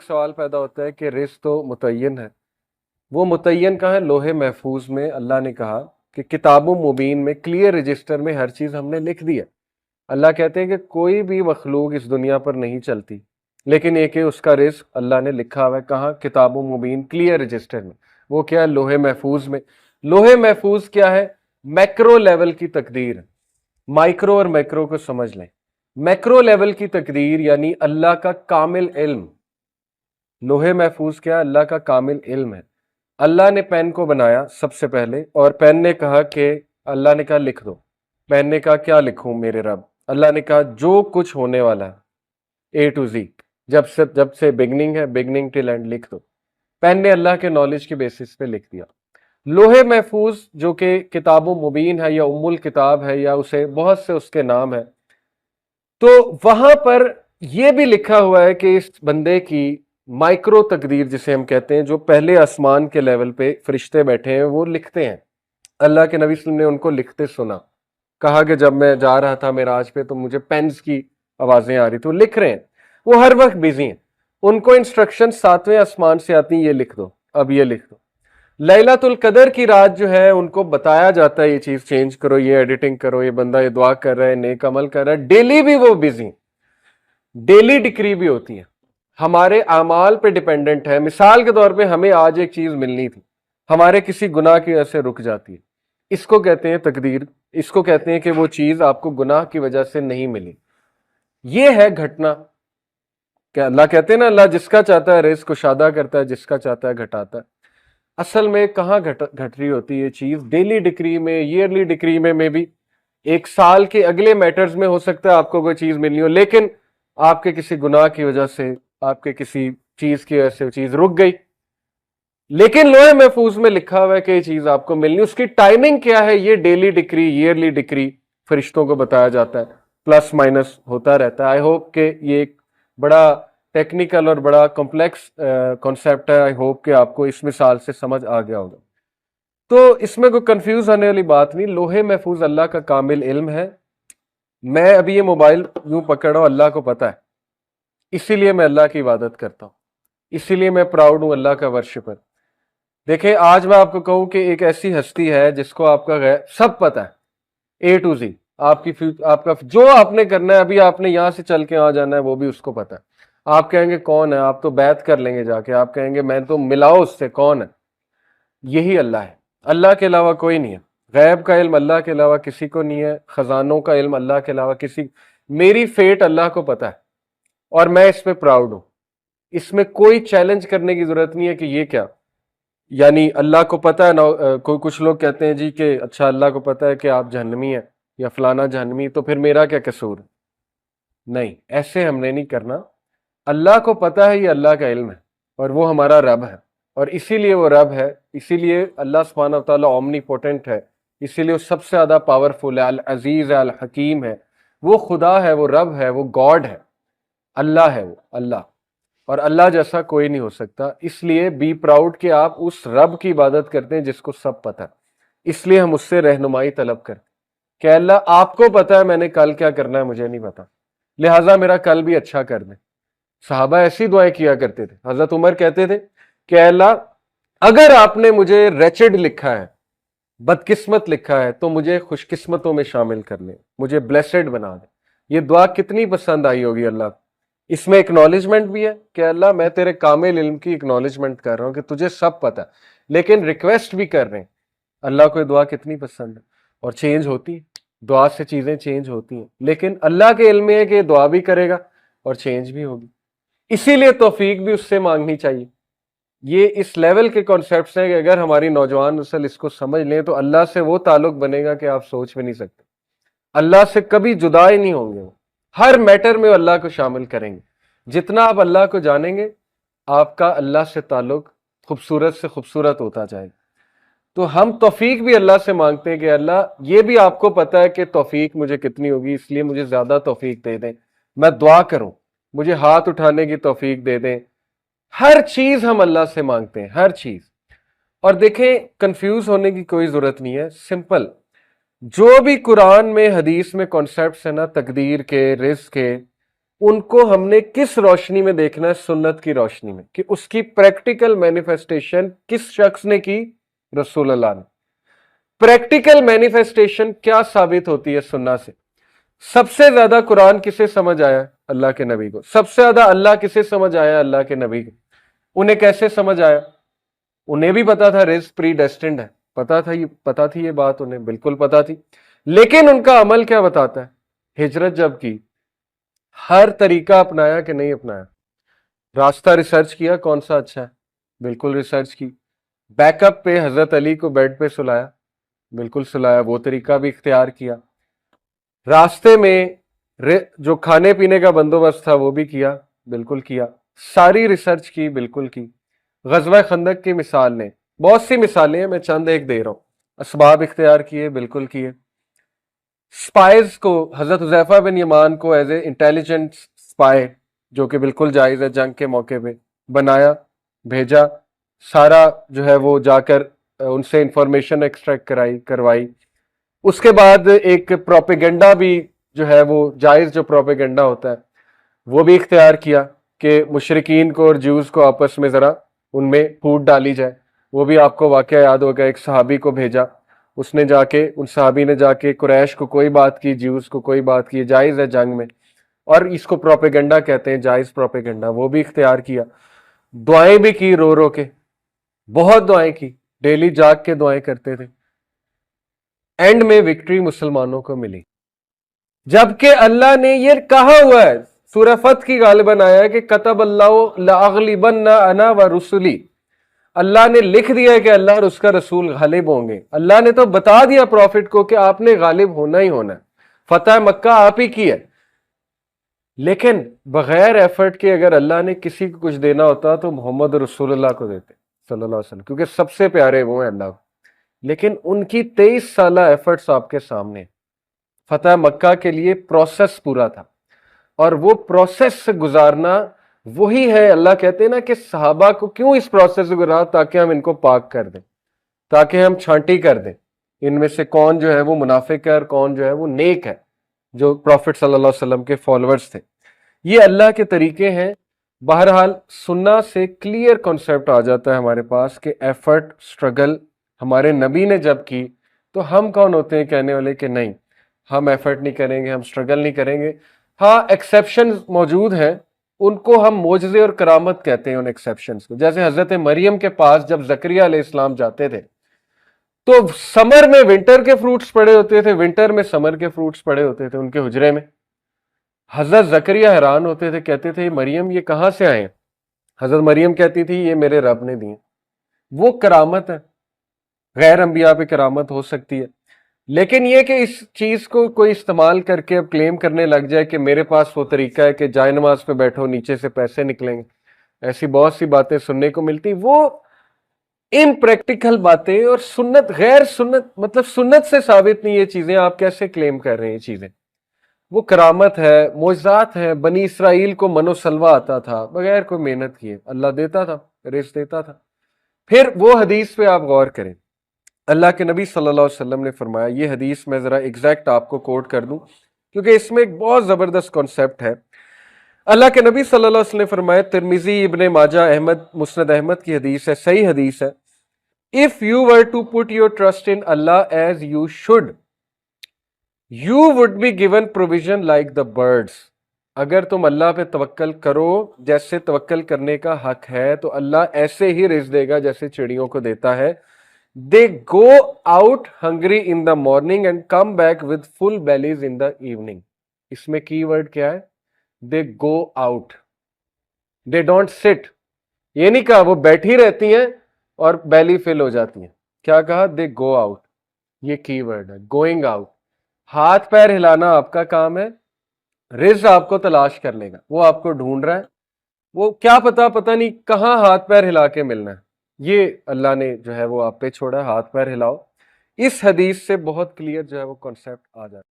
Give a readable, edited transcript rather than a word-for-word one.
سوال پیدا ہوتا ہے کہ رزق تو متعین ہے، وہ متعین کہاں ہے؟ لوح محفوظ میں اللہ نے کہا کہ کتاب مبین میں کلیئر رجسٹر میں ہر چیز ہم نے لکھ دی ہے۔ اللہ کہتے ہیں کہ کوئی بھی مخلوق اس دنیا پر نہیں چلتی، لیکن ایک ہے اس کا رزق اللہ نے لکھا ہوا ہے۔ کہاں؟ کتاب مبین کلیئر رجسٹر میں۔ وہ کیا ہے؟ لوح محفوظ میں۔ لوح محفوظ کیا ہے؟ میکرو لیول کی تقدیر۔ مائکرو اور میکرو کو سمجھ لیں۔ میکرو لیول کی تقدیر یعنی اللہ کا کامل علم۔ لوح محفوظ کیا؟ اللہ کا کامل علم ہے۔ اللہ نے پین کو بنایا سب سے پہلے، اور پین نے کہا کہ اللہ نے کہا لکھ دو۔ پین نے کہا کیا لکھوں میرے رب؟ اللہ نے کہا جو کچھ ہونے والا ہے اے ٹو زی، جب سے بگننگ ہے، بگننگ ٹل اینڈ لکھ دو۔ پین نے اللہ کے نالج کے بیسس پہ لکھ دیا۔ لوح محفوظ جو کہ کتاب مبین ہے یا ام الکتاب ہے یا اسے بہت سے اس کے نام ہے، تو وہاں پر یہ بھی لکھا ہوا ہے کہ اس بندے کی مائکرو تقدیر جسے ہم کہتے ہیں، جو پہلے آسمان کے لیول پہ فرشتے بیٹھے ہیں وہ لکھتے ہیں۔ اللہ کے نبی صلی اللہ علیہ وسلم نے ان کو لکھتے سنا، کہا کہ جب میں جا رہا تھا معراج پہ تو مجھے پینز کی آوازیں آ رہی تھی، وہ لکھ رہے ہیں، وہ ہر وقت بزی ہیں۔ ان کو انسٹرکشن 7ویں آسمان سے آتی ہیں، یہ لکھ دو، اب یہ لکھ دو۔ لیلۃ القدر کی رات جو ہے ان کو بتایا جاتا ہے یہ چیز چینج کرو، یہ ایڈیٹنگ کرو، یہ بندہ یہ دعا کر رہا ہے، نیک عمل کر رہا ہے، ڈیلی بھی وہ بزی ہیں، ڈیلی ڈکری بھی ہوتی ہے، ہمارے اعمال پہ ڈیپینڈنٹ ہے۔ مثال کے طور پہ ہمیں آج ایک چیز ملنی تھی، ہمارے کسی گناہ کی وجہ سے رک جاتی ہے، اس کو کہتے ہیں تقدیر، اس کو کہتے ہیں کہ وہ چیز آپ کو گناہ کی وجہ سے نہیں ملی۔ یہ ہے گھٹنا کہ اللہ کہتے ہیں نا، اللہ جس کا چاہتا ہے رزق کشادہ کرتا ہے، جس کا چاہتا ہے گھٹاتا ہے۔ اصل میں کہاں گھٹ رہی ہوتی ہے یہ چیز؟ ڈیلی ڈکری میں، ایئرلی ڈکری میں بھی ایک سال کے اگلے میٹرز میں ہو سکتا ہے آپ کو کوئی چیز ملنی ہو، لیکن آپ کے کسی گناہ کی وجہ سے، آپ کے کسی چیز کی وجہ سے وہ چیز رک گئی۔ لیکن لوح محفوظ میں لکھا ہوا ہے کہ یہ چیز آپ کو ملنی، اس کی ٹائمنگ کیا ہے؟ یہ ڈیلی ڈکری، ایئرلی ڈکری فرشتوں کو بتایا جاتا ہے، پلس مائنس ہوتا رہتا ہے۔ آئی ہوپ کہ یہ ایک بڑا ٹیکنیکل اور بڑا کمپلیکس کانسیپٹ ہے، آئی ہوپ کہ آپ کو اس مثال سے سمجھ آ گیا ہوگا۔ تو اس میں کوئی کنفیوز ہونے والی بات نہیں، لوح محفوظ اللہ کا کامل علم ہے۔ میں ابھی یہ موبائل یوں پکڑ رہا ہوں، اللہ کو پتہ ہے، اسی لیے میں اللہ کی عبادت کرتا ہوں، اسی لیے میں پراؤڈ ہوں اللہ کا ورشپر۔ دیکھیں آج میں آپ کو کہوں کہ ایک ایسی ہستی ہے جس کو آپ کا سب پتہ ہے، اے ٹو زی، آپ کا جو آپ نے کرنا ہے، ابھی آپ نے یہاں سے چل کے وہاں جانا ہے، وہ بھی اس کو پتہ ہے۔ آپ کہیں گے کون ہے؟ آپ تو بیعت کر لیں گے جا کے، آپ کہیں گے میں تو ملاؤ اس سے، کون ہے؟ یہی اللہ ہے، اللہ کے علاوہ کوئی نہیں ہے۔ غیب کا علم اللہ کے علاوہ کسی کو نہیں ہے، خزانوں کا علم اللہ کے علاوہ کسی، میری فیٹ اللہ کو پتہ ہے اور میں اس پہ پراؤڈ ہوں۔ اس میں کوئی چیلنج کرنے کی ضرورت نہیں ہے کہ یہ کیا، یعنی اللہ کو پتہ ہے نا، کوئی کچھ لوگ کہتے ہیں جی کہ اچھا اللہ کو پتہ ہے کہ آپ جہنمی ہیں یا فلانا جہنمی، تو پھر میرا کیا قصور؟ نہیں، ایسے ہم نے نہیں کرنا۔ اللہ کو پتہ ہے، یہ اللہ کا علم ہے اور وہ ہمارا رب ہے، اور اسی لیے وہ رب ہے، اسی لیے اللہ سبحانہ و تعالیٰ اومنی پوٹنٹ ہے، اسی لیے وہ سب سے زیادہ پاورفل ہے، العزیز ہے، الحکیم ہے، وہ خدا ہے، وہ رب ہے، وہ گاڈ ہے، اللہ ہے، وہ اللہ، اور اللہ جیسا کوئی نہیں ہو سکتا۔ اس لیے بی پراؤڈ کہ آپ اس رب کی عبادت کرتے ہیں جس کو سب پتہ ہے۔ اس لیے ہم اس سے رہنمائی طلب کرتے کہ اللہ آپ کو پتہ ہے میں نے کل کیا کرنا ہے، مجھے نہیں پتا، لہٰذا میرا کل بھی اچھا کر دیں۔ صحابہ ایسی دعائیں کیا کرتے تھے۔ حضرت عمر کہتے تھے کہ اے اللہ اگر آپ نے مجھے ریچڈ لکھا ہے، بدقسمت لکھا ہے، تو مجھے خوش قسمتوں میں شامل کر لیں، مجھے بلیسڈ بنا دیں۔ یہ دعا کتنی پسند آئی ہوگی اللہ کو۔ اس میں اکنالجمنٹ بھی ہے کہ اللہ میں تیرے کامل علم کی اکنالجمنٹ کر رہا ہوں کہ تجھے سب پتہ ہے، لیکن ریکویسٹ بھی کر رہے ہیں۔ اللہ کو یہ دعا کتنی پسند ہے، اور چینج ہوتی ہے، دعا سے چیزیں چینج ہوتی ہیں، لیکن اللہ کے علم میں ہے کہ یہ دعا بھی کرے گا اور چینج بھی ہوگی۔ اسی لیے توفیق بھی اس سے مانگنی چاہیے۔ یہ اس لیول کے کانسیپٹس ہیں کہ اگر ہماری نوجوان نسل اس کو سمجھ لیں تو اللہ سے وہ تعلق بنے گا کہ آپ سوچ بھی نہیں سکتے۔ اللہ سے کبھی جدا ہی نہیں ہوں گے، ہر میٹر میں اللہ کو شامل کریں گے۔ جتنا آپ اللہ کو جانیں گے، آپ کا اللہ سے تعلق خوبصورت سے خوبصورت ہوتا جائے گا۔ تو ہم توفیق بھی اللہ سے مانگتے ہیں کہ اللہ یہ بھی آپ کو پتہ ہے کہ توفیق مجھے کتنی ہوگی، اس لیے مجھے زیادہ توفیق دے دیں، میں دعا کروں، مجھے ہاتھ اٹھانے کی توفیق دے دیں۔ ہر چیز ہم اللہ سے مانگتے ہیں، ہر چیز۔ اور دیکھیں کنفیوز ہونے کی کوئی ضرورت نہیں ہے، سمپل۔ جو بھی قرآن میں، حدیث میں کانسیپٹس ہیں نا، تقدیر کے، رزق کے، ان کو ہم نے کس روشنی میں دیکھنا ہے؟ سنت کی روشنی میں، کہ اس کی پریکٹیکل مینیفیسٹیشن کس شخص نے کی؟ رسول اللہ نے۔ پریکٹیکل مینیفیسٹیشن کیا ثابت ہوتی ہے سنت سے؟ سب سے زیادہ قرآن کسے سمجھ آیا؟ اللہ کے نبی کو۔ سب سے زیادہ اللہ کسے سمجھ آیا؟ اللہ کے نبی کو۔ انہیں کیسے سمجھ آیا؟ انہیں بھی پتا تھا رزق پری ڈیسٹنڈ ہے، پتا تھی یہ بات، انہیں بالکل پتا تھی، لیکن ان کا عمل کیا بتاتا ہے؟ ہجرت جب کی، ہر طریقہ اپنایا کہ نہیں اپنایا؟ راستہ ریسرچ کیا کون سا اچھا ہے؟ بالکل ریسرچ کی۔ بیک اپ پہ حضرت علی کو بیڈ پہ سلایا، بالکل سلایا، وہ طریقہ بھی اختیار کیا۔ راستے میں جو کھانے پینے کا بندوبست تھا وہ بھی کیا، بالکل کیا۔ ساری ریسرچ کی، بالکل کی۔ غزوہ خندق کی مثال نے، بہت سی مثالیں ہیں، میں چند ایک دے رہا ہوں۔ اسباب اختیار کیے، بالکل کیے۔ سپائز کو، حضرت حذیفہ بن یمان کو ایز اے انٹیلیجنٹ سپائے، جو کہ بالکل جائز ہے، جنگ کے موقع پہ بنایا، بھیجا، سارا جو ہے وہ جا کر ان سے انفارمیشن ایکسٹریکٹ کروائی۔ اس کے بعد ایک پروپیگنڈا بھی جو ہے وہ جائز، جو پروپیگنڈا ہوتا ہے وہ بھی اختیار کیا کہ مشرکین کو اور جیوز کو آپس میں ذرا ان میں پھوٹ ڈالی جائے۔ وہ بھی آپ کو واقعہ یاد ہوگا، ایک صحابی کو بھیجا، اس نے جا کے، ان صحابی نے جا کے قریش کو کوئی بات کی، جیوز کو کوئی بات کی، جائز ہے جنگ میں، اور اس کو پروپیگنڈا کہتے ہیں، جائز پروپیگنڈا، وہ بھی اختیار کیا۔ دعائیں بھی کی، رو رو کے، بہت دعائیں کی، ڈیلی جاگ کے دعائیں کرتے تھے۔ اینڈ میں وکٹری مسلمانوں کو ملی، جبکہ اللہ نے یہ کہا ہوا ہے، سورہ فتح کی غالباً آیا ہے کہ کتب اللہ لأغلبن انا ورسلی، اللہ نے لکھ دیا ہے کہ اللہ اور اس کا رسول غالب ہوں گے۔ اللہ نے تو بتا دیا پروفٹ کو کہ آپ نے غالب ہونا ہی ہونا ہے، فتح مکہ آپ ہی کی ہے۔ لیکن بغیر ایفرٹ کے اگر اللہ نے کسی کو کچھ دینا ہوتا تو محمد رسول اللہ کو دیتے صلی اللہ علیہ وسلم، کیونکہ سب سے پیارے وہ ہیں اللہ کو۔ لیکن ان کی 23 سالہ ایفرٹس آپ کے سامنے، فتح مکہ کے لیے پروسیس پورا تھا، اور وہ پروسیس سے گزارنا وہی ہے۔ اللہ کہتے ہیں نا کہ صحابہ کو کیوں اس پروسیس سے گزارا؟ تاکہ ہم ان کو پاک کر دیں، تاکہ ہم چھانٹی کر دیں ان میں سے کون جو ہے وہ منافق ہے اور کون جو ہے وہ نیک ہے، جو پروفٹ صلی اللہ علیہ وسلم کے فالوورز تھے۔ یہ اللہ کے طریقے ہیں۔ بہرحال سننا سے کلیئر کنسیپٹ آ جاتا ہے ہمارے پاس کہ ایفرٹ، سٹرگل ہمارے نبی نے جب کی، تو ہم کون ہوتے ہیں کہنے والے کہ نہیں ہم ایفرٹ نہیں کریں گے، ہم سٹرگل نہیں کریں گے؟ ہاں ایکسیپشن موجود ہیں، ان کو ہم معجزے اور کرامت کہتے ہیں، ان ایکسیپشنز کو۔ جیسے حضرت مریم کے پاس جب زکریا علیہ السلام جاتے تھے تو سمر میں ونٹر کے فروٹس پڑے ہوتے تھے، ونٹر میں سمر کے فروٹس پڑے ہوتے تھے ان کے حجرے میں۔ حضرت زکریا حیران ہوتے تھے، کہتے تھے مریم یہ کہاں سے آئے ہیں؟ حضرت مریم کہتی تھی یہ میرے رب نے دیے۔ وہ کرامت ہے، غیر انبیاء پہ کرامت ہو سکتی ہے، لیکن یہ کہ اس چیز کو کوئی استعمال کر کے اب کلیم کرنے لگ جائے کہ میرے پاس وہ طریقہ ہے کہ جائے نماز پہ بیٹھو نیچے سے پیسے نکلیں گے، ایسی بہت سی باتیں سننے کو ملتی، وہ امپریکٹیکل باتیں، اور سنت غیر سنت، مطلب سنت سے ثابت نہیں یہ چیزیں، آپ کیسے کلیم کر رہے ہیں یہ چیزیں؟ وہ کرامت ہے، معجزات ہے۔ بنی اسرائیل کو من و سلوہ آتا تھا بغیر کوئی محنت کیے، اللہ دیتا تھا، رزق دیتا تھا۔ پھر وہ حدیث پہ آپ غور کریں، اللہ کے نبی صلی اللہ علیہ وسلم نے فرمایا، یہ حدیث میں ذرا ایگزیکٹ آپ کو کوٹ کر دوں کیونکہ اس میں ایک بہت زبردست کانسیپٹ ہے۔ اللہ کے نبی صلی اللہ علیہ وسلم نے فرمایا، ترمذی، ابن ماجہ، احمد، مسند احمد کی حدیث ہے، صحیح حدیث ہے، if you were to put your trust in Allah as you should, you would be given provision like the birds. اگر تم اللہ پہ توکل کرو جیسے توکل کرنے کا حق ہے تو اللہ ایسے ہی رزق دے گا جیسے چڑیوں کو دیتا ہے۔ They go out hungry in the morning and come back with full bellies in the evening. اس میں کی ورڈ کیا ہے؟ They go out. They don't sit. یہ نہیں کہا وہ بیٹھی رہتی ہیں اور بیلی فل ہو جاتی ہیں، کیا کہا؟ They go out. یہ کی ورڈ ہے، going out. ہاتھ پیر ہلانا آپ کا کام ہے، رزق آپ کو تلاش کر لے گا، وہ آپ کو ڈھونڈ رہا ہے، وہ کیا پتہ نہیں کہاں ہاتھ پیر ہلا کے ملنا ہے، یہ اللہ نے جو ہے وہ آپ پہ چھوڑا ہے، ہاتھ پیر ہلاؤ۔ اس حدیث سے بہت کلیئر جو ہے وہ کانسیپٹ آ جاتا ہے۔